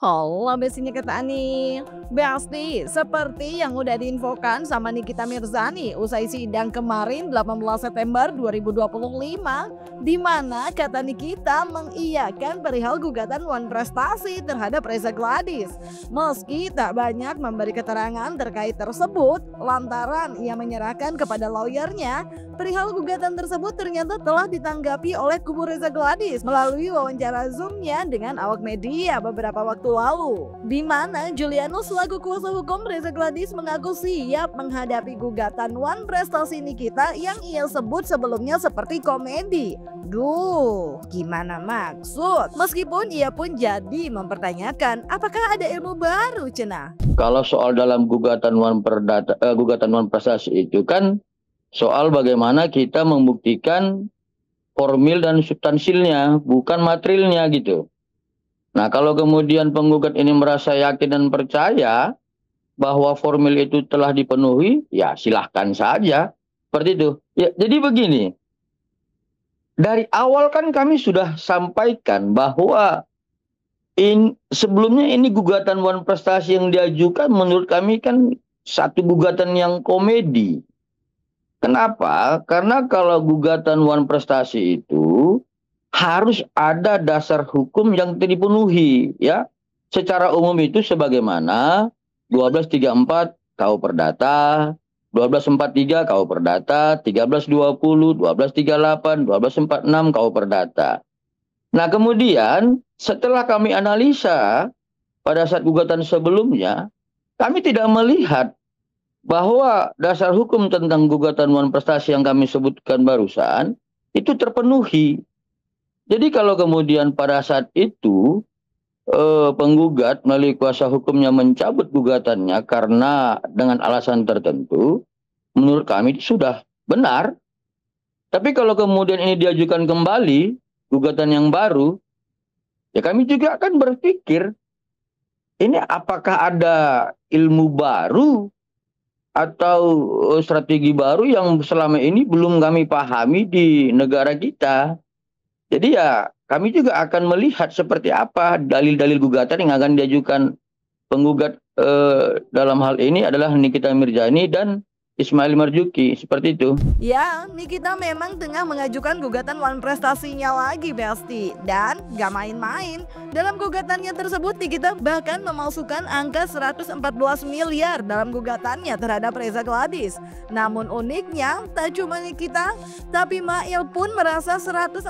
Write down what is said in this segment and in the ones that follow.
Halo, besinya kata nih. Besti, seperti yang udah diinfokan sama Nikita Mirzani usai sidang kemarin 18 September 2025, di mana kata Nikita mengiyakan perihal gugatan Wan Prestasi terhadap Reza Gladys. Meski tak banyak memberi keterangan terkait tersebut, lantaran ia menyerahkan kepada lawyernya, perihal gugatan tersebut ternyata telah ditanggapi oleh kubu Reza Gladys melalui wawancara Zoom-nya dengan awak media beberapa waktu lalu, di mana Julianus selaku kuasa hukum Reza Gladys mengaku siap menghadapi gugatan Wan Prestasi Nikita yang ia sebut sebelumnya seperti komedi. Duh, gimana maksud? Meskipun ia pun jadi mempertanyakan apakah ada ilmu baru, cenah. Kalau soal dalam gugatan Wan Prestasi itu kan soal bagaimana kita membuktikan formil dan substansilnya, bukan materialnya gitu. Nah, kalau kemudian penggugat ini merasa yakin dan percaya bahwa formil itu telah dipenuhi, ya silahkan saja. Seperti itu. Ya, jadi begini, dari awal kan kami sudah sampaikan bahwa sebelumnya ini gugatan Wan Prestasi yang diajukan menurut kami kan satu gugatan yang komedi. Kenapa? Karena kalau gugatan Wan Prestasi itu harus ada dasar hukum yang dipenuhi, ya. Secara umum itu sebagaimana 1234 KU Perdata, 1243 KU Perdata, 1320, 1238, 1246 KU Perdata. Nah, kemudian setelah kami analisa pada saat gugatan sebelumnya, kami tidak melihat bahwa dasar hukum tentang gugatan Wan Prestasi yang kami sebutkan barusan itu terpenuhi. Jadi kalau kemudian pada saat itu penggugat melalui kuasa hukumnya mencabut gugatannya karena dengan alasan tertentu, menurut kami sudah benar. Tapi kalau kemudian ini diajukan kembali, gugatan yang baru, ya kami juga akan berpikir, ini apakah ada ilmu baru atau strategi baru yang selama ini belum kami pahami di negara kita. Jadi ya kami juga akan melihat seperti apa dalil-dalil gugatan yang akan diajukan penggugat dalam hal ini adalah Nikita Mirzani dan Ismail Marzuki, seperti itu. Ya, Nikita memang tengah mengajukan gugatan Wan Prestasinya lagi, Besti. Dan gak main-main. Dalam gugatannya tersebut, Nikita bahkan memalsukan angka 114 miliar dalam gugatannya terhadap Reza Gladys. Namun uniknya, tak cuma Nikita, tapi Mail pun merasa 114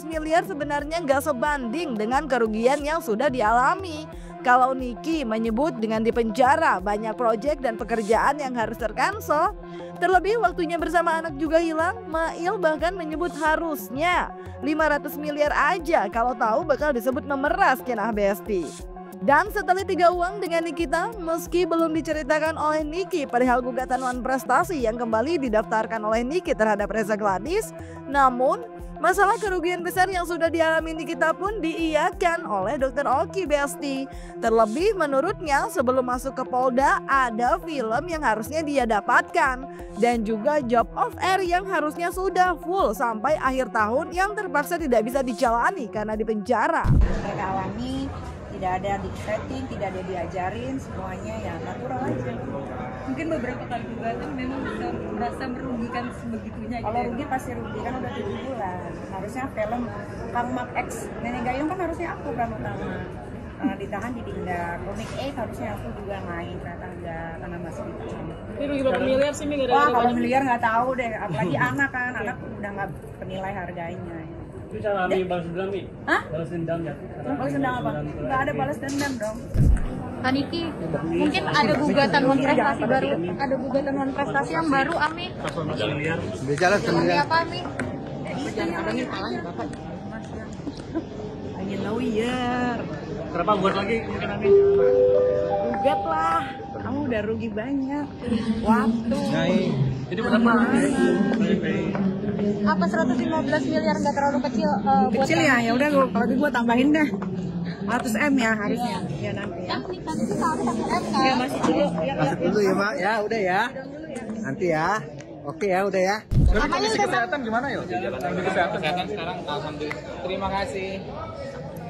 miliar sebenarnya gak sebanding dengan kerugian yang sudah dialami. Kalau Niki menyebut dengan dipenjara banyak proyek dan pekerjaan yang harus tercancel, terlebih waktunya bersama anak juga hilang, Mail bahkan menyebut harusnya 500 miliar aja kalau tahu bakal disebut memeras cenah Besti. Dan setelah tiga uang dengan Nikita, meski belum diceritakan oleh Niki perihal gugatan Wan Prestasi yang kembali didaftarkan oleh Niki terhadap Reza Gladys, namun masalah kerugian besar yang sudah dialami Nikita pun diiyakan oleh Dr. Oki, Besti. Terlebih menurutnya sebelum masuk ke Polda ada film yang harusnya dia dapatkan dan juga job of air yang harusnya sudah full sampai akhir tahun yang terpaksa tidak bisa dijalani karena dipenjara. Mereka alami tidak ada di setting, tidak ada diajarin, semuanya ya natural aja. Mungkin beberapa kali gugatan memang bisa merasa merugikan sebegitunya. Kalau rugi pasti rugi, kan udah 7 bulan. Harusnya film Kang Mak X Nenek Gayung kan harusnya aku kan utama. Ditahan jadi enggak. Komik 8 harusnya aku juga main, ternyata enggak karena masih ditahan. Ini rugi berapa miliar sih, Mi? Wah, kalau miliar nggak tahu deh, apalagi anak kan, anak udah nggak penilai harganya. Itu cara ambil balas dendam, Mi? Hah? Balas dendam ya? Balas dendam apa? Nggak ada balas dendam dong. Kak Niki, mungkin ada gugatan non prestasi baru, ada gugatan non prestasi yang baru, Ami. Ami apa, Ami? Hanya lawyer. Kenapa buat lagi mungkin Ami? Gugat lah, kamu udah rugi banyak. Waktu. Jadi berapa? Apa 115 miliar nggak terlalu kecil? Kecil ya, ya udah kalau gitu gua tambahin dah. 100 M ya harusnya. Ya nanti ya. Ya masih dulu. Masuk dulu ya, Mbak. Ya, udah ya. Nanti ya. Oke ya, udah ya. Kondisi kesehatan gimana yuk? Kesehatan sekarang alhamdulillah. Terima kasih.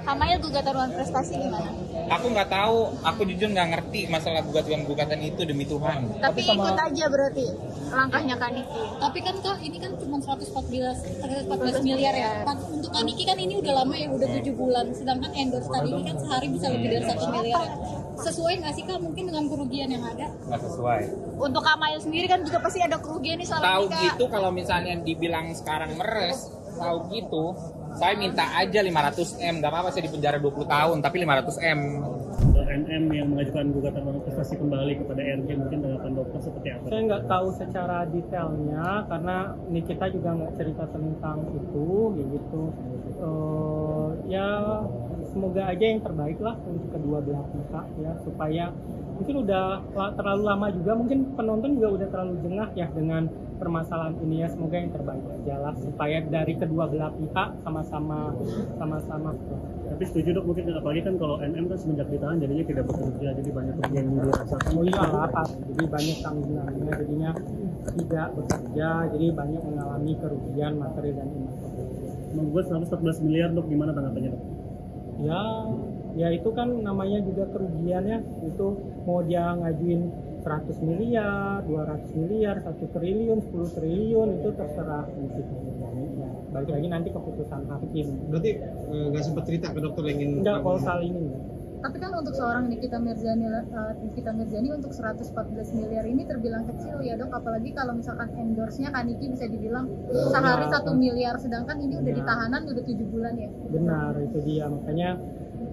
Kamayel gugatan Wan Prestasi gimana? Aku nggak tahu, aku jujur nggak ngerti masalah gugatan itu demi Tuhan. Tapi ikut aja berarti langkahnya Kaniki. Tapi kan Kak, ini kan cuma 114 miliar ya. Untuk Kaniki kan ini udah lama ya, udah 7 bulan. Sedangkan endorse tadi ini kan sehari bisa lebih dari 1 miliar ya. Sesuai nggak sih Kak mungkin dengan kerugian yang ada? Nggak sesuai. Untuk Kamayel sendiri kan juga pasti ada kerugian nih soal Tahu ini, Kak. gitu kalau misalnya dibilang sekarang meres, tahu gitu, saya minta aja 500 M, nggak apa-apa saya dipenjara 20 tahun, tapi 500 M. NM yang mengajukan gugatan manifestasi kembali kepada RJ, mungkin tanggapan dokter seperti apa? Saya nggak tahu secara detailnya karena Nikita juga nggak cerita tentang itu, gitu. Ya semoga aja yang terbaik lah untuk kedua belah pihak ya, supaya mungkin udah terlalu lama juga, mungkin penonton juga udah terlalu jengah ya dengan permasalahan ini ya. Semoga yang terbaik aja lah supaya dari kedua belah pihak sama-sama. Tapi setuju dok, mungkin apalagi kan kalau NM kan semenjak ditahan jadinya tidak bekerja, jadi banyak kerugian yang dirasakan. Oh iya lah, jadi banyak tanggungannya, jadinya tidak bekerja, jadi banyak mengalami kerugian materi dan imaterial. Membuat 114 miliar dok, gimana tanggapannya dok? Ya itu kan namanya juga kerugian ya, itu mau dia ngajuin 100 miliar, 200 miliar, 1 triliun, 10 triliun, itu terserah ya, balik lagi nanti keputusan hakim. Berarti nggak sempat cerita ke dokter yang ingin... Enggak, kalau soal ini. Tapi kan untuk seorang Nikita Mirzani untuk 114 miliar ini terbilang kecil ya dok, apalagi kalau misalkan endorse-nya Kaniki bisa dibilang sehari 1 miliar, sedangkan ini udah ditahanan udah 7 bulan ya. Benar, itu dia, makanya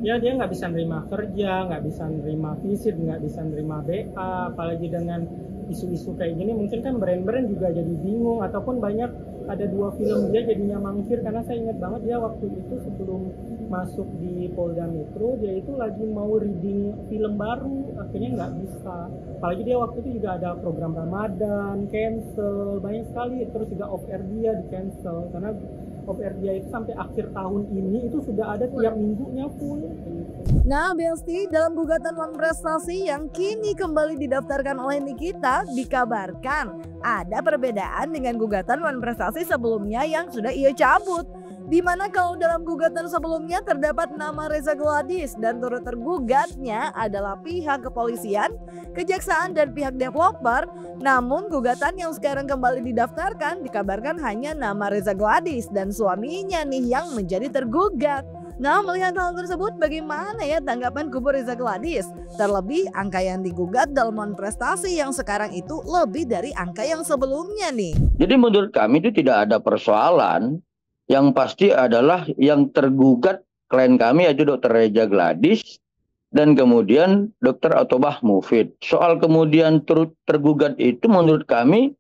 ya dia nggak bisa nerima kerja, nggak bisa nerima visit, nggak bisa nerima BA, apalagi dengan isu-isu kayak gini mungkin kan brand-brand juga jadi bingung, ataupun banyak ada 2 film dia jadinya mangkir, karena saya ingat banget dia waktu itu sebelum masuk di Polda Metro dia itu lagi mau reading film baru, akhirnya nggak bisa, apalagi dia waktu itu juga ada program Ramadan cancel banyak sekali, terus juga off air dia di cancel karena off air dia itu sampai akhir tahun ini itu sudah ada tiap minggunya full. Nah, Besti, dalam gugatan Wan Prestasi yang kini kembali didaftarkan oleh Nikita, dikabarkan ada perbedaan dengan gugatan Wan Prestasi sebelumnya yang sudah ia cabut. Di mana kalau dalam gugatan sebelumnya terdapat nama Reza Gladys dan turut tergugatnya adalah pihak kepolisian, kejaksaan dan pihak developer. Namun gugatan yang sekarang kembali didaftarkan dikabarkan hanya nama Reza Gladys dan suaminya nih yang menjadi tergugat. Nah, melihat hal tersebut bagaimana ya tanggapan kubu Reza Gladys? Terlebih angka yang digugat dalam Wan Prestasi yang sekarang itu lebih dari angka yang sebelumnya nih. Jadi menurut kami itu tidak ada persoalan. Yang pasti adalah yang tergugat klien kami yaitu Dr. Reza Gladys dan kemudian Dr. Otobah Mufid. Soal kemudian tergugat itu menurut kami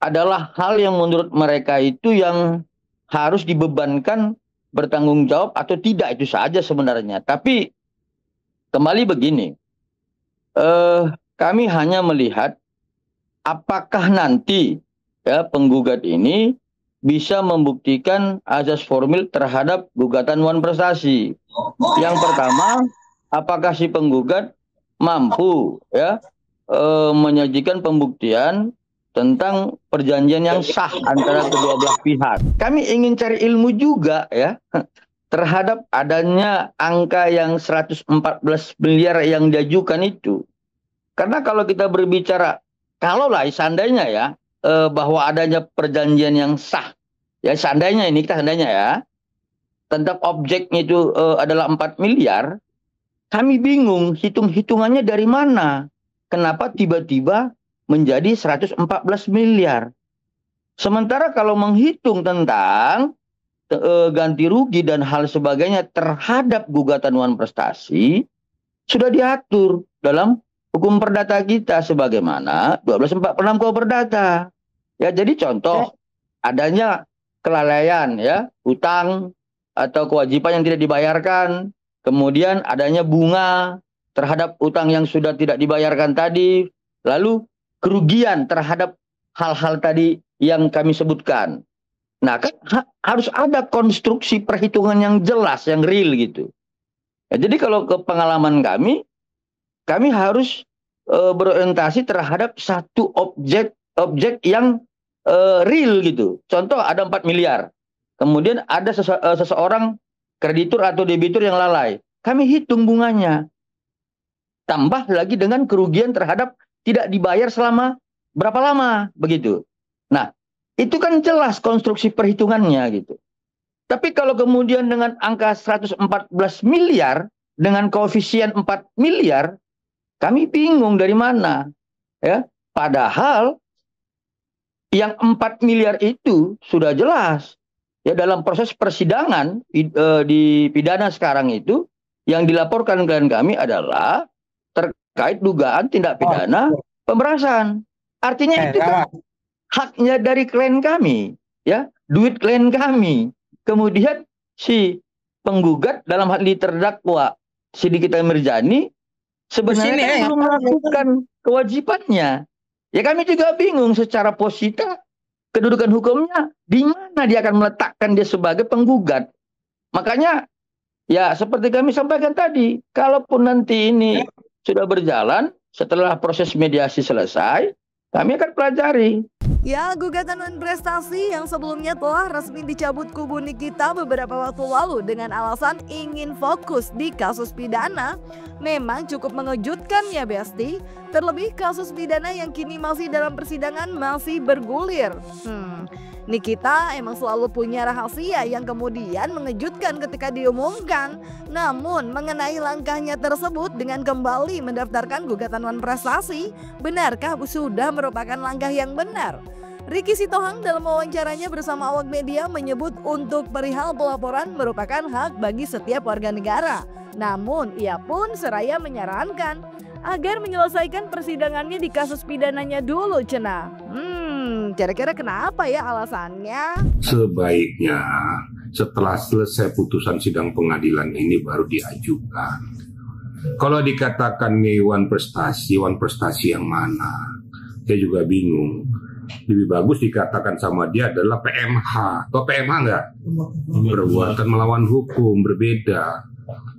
adalah hal yang menurut mereka itu yang harus dibebankan bertanggung jawab atau tidak, itu saja sebenarnya. Tapi kembali begini, kami hanya melihat apakah nanti ya penggugat ini bisa membuktikan azas formil terhadap gugatan Wan Prestasi. Yang pertama, apakah si penggugat mampu ya menyajikan pembuktian tentang perjanjian yang sah antara kedua belah pihak. Kami ingin cari ilmu juga ya terhadap adanya angka yang 114 miliar yang diajukan itu. Karena kalau kita berbicara, kalaulah seandainya ya bahwa adanya perjanjian yang sah, ya seandainya ini kita seandainya ya, tentang objeknya itu adalah 4 miliar, kami bingung hitung-hitungannya dari mana, kenapa tiba-tiba menjadi 114 miliar. Sementara kalau menghitung tentang ganti rugi dan hal sebagainya terhadap gugatan Wan Prestasi, sudah diatur dalam hukum perdata kita sebagaimana 1246 KUH Perdata. Ya, jadi contoh adanya kelalaian ya, utang atau kewajiban yang tidak dibayarkan, kemudian adanya bunga terhadap utang yang sudah tidak dibayarkan tadi, lalu kerugian terhadap hal-hal tadi yang kami sebutkan. Nah, kan harus ada konstruksi perhitungan yang jelas, yang real gitu. Ya, jadi kalau ke pengalaman kami harus berorientasi terhadap satu objek yang real gitu. Contoh ada 4 miliar. Kemudian ada seseorang kreditur atau debitur yang lalai. Kami hitung bunganya. Tambah lagi dengan kerugian terhadap tidak dibayar selama berapa lama, begitu. Nah, itu kan jelas konstruksi perhitungannya gitu. Tapi kalau kemudian dengan angka 114 miliar dengan koefisien 4 miliar, kami bingung dari mana. Ya, padahal yang 4 miliar itu sudah jelas. Ya, dalam proses persidangan di pidana sekarang itu yang dilaporkan klien kami adalah terkait dugaan tindak pidana pemerasan. Artinya itu kan haknya dari klien kami, ya, duit klien kami. Kemudian si penggugat dalam hal ini terdakwa Siddiq Mirjani sebenarnya belum melakukan kewajibannya. Ya kami juga bingung secara posita kedudukan hukumnya di mana dia akan meletakkan dia sebagai penggugat. Makanya ya seperti kami sampaikan tadi, kalaupun nanti ini sudah berjalan setelah proses mediasi selesai, kami akan pelajari. Ya, gugatan non-prestasi yang sebelumnya telah resmi dicabut kubu Nikita beberapa waktu lalu dengan alasan ingin fokus di kasus pidana memang cukup mengejutkan ya Besti. Terlebih kasus pidana yang kini masih dalam persidangan masih bergulir. Nikita emang selalu punya rahasia yang kemudian mengejutkan ketika diumumkan. Namun mengenai langkahnya tersebut dengan kembali mendaftarkan gugatan non-prestasi, benarkah sudah merupakan langkah yang benar? Ricky Sitohang dalam wawancaranya bersama awak media menyebut untuk perihal pelaporan merupakan hak bagi setiap warga negara. Namun ia pun seraya menyarankan agar menyelesaikan persidangannya di kasus pidananya dulu, cenah. Kira-kira kenapa ya alasannya? Sebaiknya setelah selesai putusan sidang pengadilan ini baru diajukan. Kalau dikatakan nih one prestasi yang mana? Saya juga bingung. Lebih bagus dikatakan sama dia adalah PMH. Atau PMH enggak? Perbuatan melawan hukum, berbeda.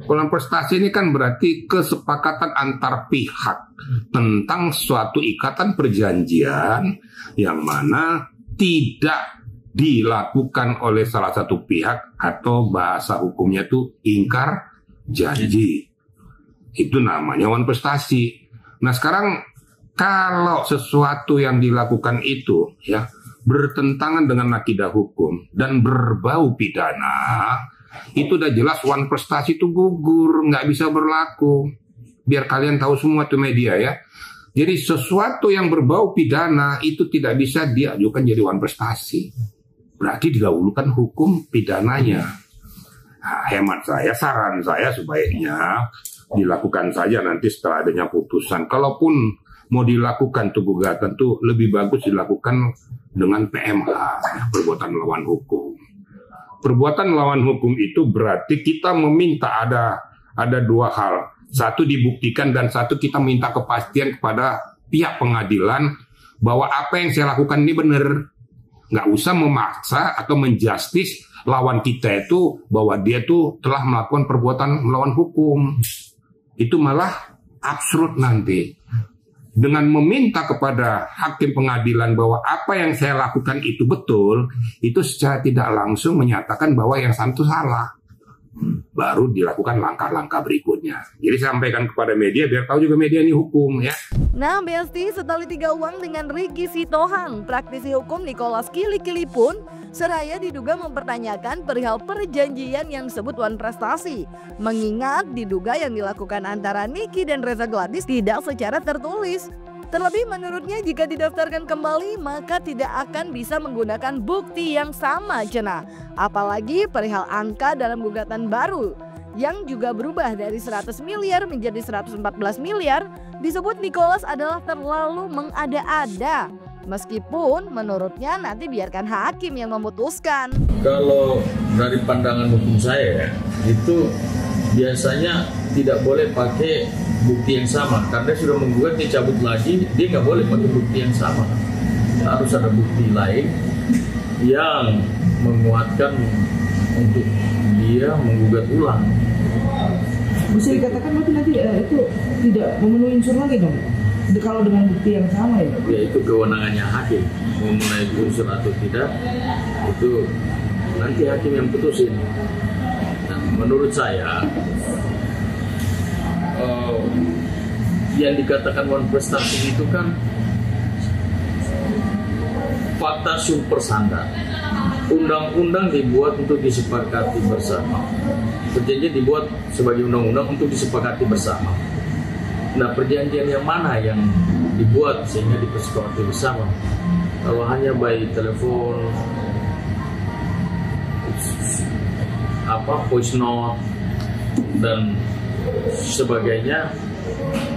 Kalau prestasi ini kan berarti kesepakatan antar pihak tentang suatu ikatan perjanjian yang mana tidak dilakukan oleh salah satu pihak atau bahasa hukumnya itu ingkar janji. Itu namanya one prestasi. Nah sekarang kalau sesuatu yang dilakukan itu ya bertentangan dengan akidah hukum dan berbau pidana, itu udah jelas one prestasi itu gugur, nggak bisa berlaku. Biar kalian tahu semua tuh media ya. Jadi sesuatu yang berbau pidana itu tidak bisa diajukan jadi one prestasi. Berarti didahulukan hukum pidananya. Nah, hemat saya, saran saya sebaiknya dilakukan saja nanti setelah adanya putusan. Kalaupun mau dilakukan tuh gugatan tuh lebih bagus dilakukan dengan PMH, perbuatan melawan hukum. Perbuatan melawan hukum itu berarti kita meminta ada dua hal. Satu dibuktikan dan satu kita minta kepastian kepada pihak pengadilan bahwa apa yang saya lakukan ini benar. Nggak usah memaksa atau menjustis lawan kita itu bahwa dia tuh telah melakukan perbuatan melawan hukum. Itu malah absurd nanti. Dengan meminta kepada hakim pengadilan bahwa apa yang saya lakukan itu betul, itu secara tidak langsung menyatakan bahwa yang itu salah. Baru dilakukan langkah-langkah berikutnya. Jadi sampaikan kepada media biar tahu juga media ini hukum ya. Nah Besti, setali tiga uang dengan Ricky Sitohang, praktisi hukum Nicholas Kili-Kili pun seraya diduga mempertanyakan perihal perjanjian yang disebut one prestasi. Mengingat diduga yang dilakukan antara Niki dan Reza Gladys tidak secara tertulis. Terlebih menurutnya jika didaftarkan kembali maka tidak akan bisa menggunakan bukti yang sama cenah. Apalagi perihal angka dalam gugatan baru yang juga berubah dari 100 miliar menjadi 114 miliar disebut Nicholas adalah terlalu mengada-ada. Meskipun menurutnya nanti biarkan hakim yang memutuskan. Kalau dari pandangan hukum saya itu biasanya tidak boleh pakai bukti yang sama karena sudah menggugat dicabut lagi, dia nggak boleh pakai bukti yang sama. Harus ada bukti lain yang menguatkan untuk dia menggugat ulang. Bisa dikatakan berarti nanti itu tidak memenuhi unsur lagi dong kalau dengan bukti yang sama ya? Ya itu kewenangannya hakim memenuhi unsur atau tidak itu nanti hakim yang putusin. Nah, menurut saya yang dikatakan wan prestasi itu kan fakta super standar. Undang-undang dibuat untuk disepakati bersama. Perjanjian dibuat sebagai undang-undang untuk disepakati bersama. Nah, perjanjian yang mana yang dibuat sehingga disepakati bersama? Kalau hanya by telepon, voice note dan sebagainya,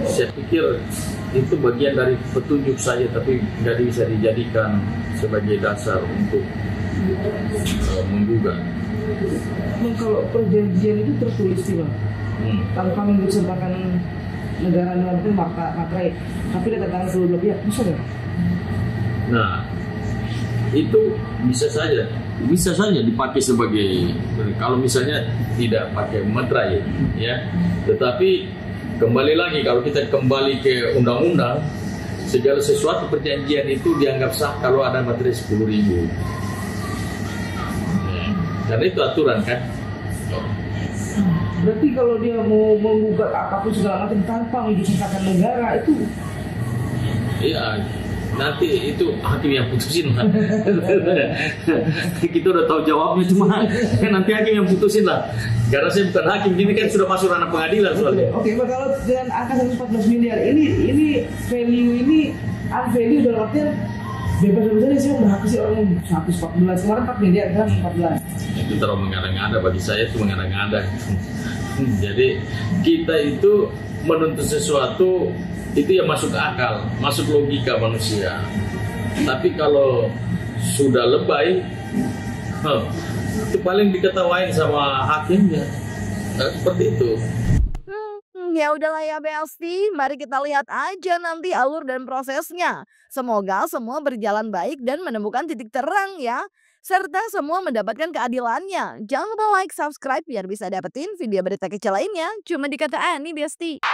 saya pikir itu bagian dari petunjuk saja, tapi nggak bisa dijadikan sebagai dasar untuk menggugat. Kalau perjanjian itu tertulis sih Bang, tanpa mengucapkan negara itu materai, tapi ada tanggal kedua belah pihak, bisa nggak? Nah, itu bisa saja dipakai sebagai, kalau misalnya tidak pakai materai, ya. Tetapi kembali lagi, kalau kita kembali ke undang-undang, segala sesuatu perjanjian itu dianggap sah kalau ada materai 10.000. Karena itu aturan kan. Berarti kalau dia mau menggugat apapun segala macam tanpa mengisahkan negara itu, iya, nanti itu hakim yang putusin lah. Kita udah tahu jawabnya, cuma nanti hakim yang putusin lah. Karena saya bukan hakim, ini kan sudah masuk ranah pengadilan soalnya. Oke, kalau dengan angka 114 miliar ini value ini unvalue dalam artian bebas-bebasnya sih udah habis orang 114, kemarin 4 miliar kan 14. Itu terlalu mengada-ngada, bagi saya itu mengada-ngada. Jadi kita itu menuntut sesuatu itu yang masuk akal, masuk logika manusia. Tapi kalau sudah lebay, itu paling diketawain sama hakimnya. Nah, seperti itu. Ya udahlah ya Besti, mari kita lihat aja nanti alur dan prosesnya. Semoga semua berjalan baik dan menemukan titik terang ya. Serta semua mendapatkan keadilannya. Jangan lupa like, subscribe biar bisa dapetin video berita kecil lainnya. Cuma di Kata Ani Besti.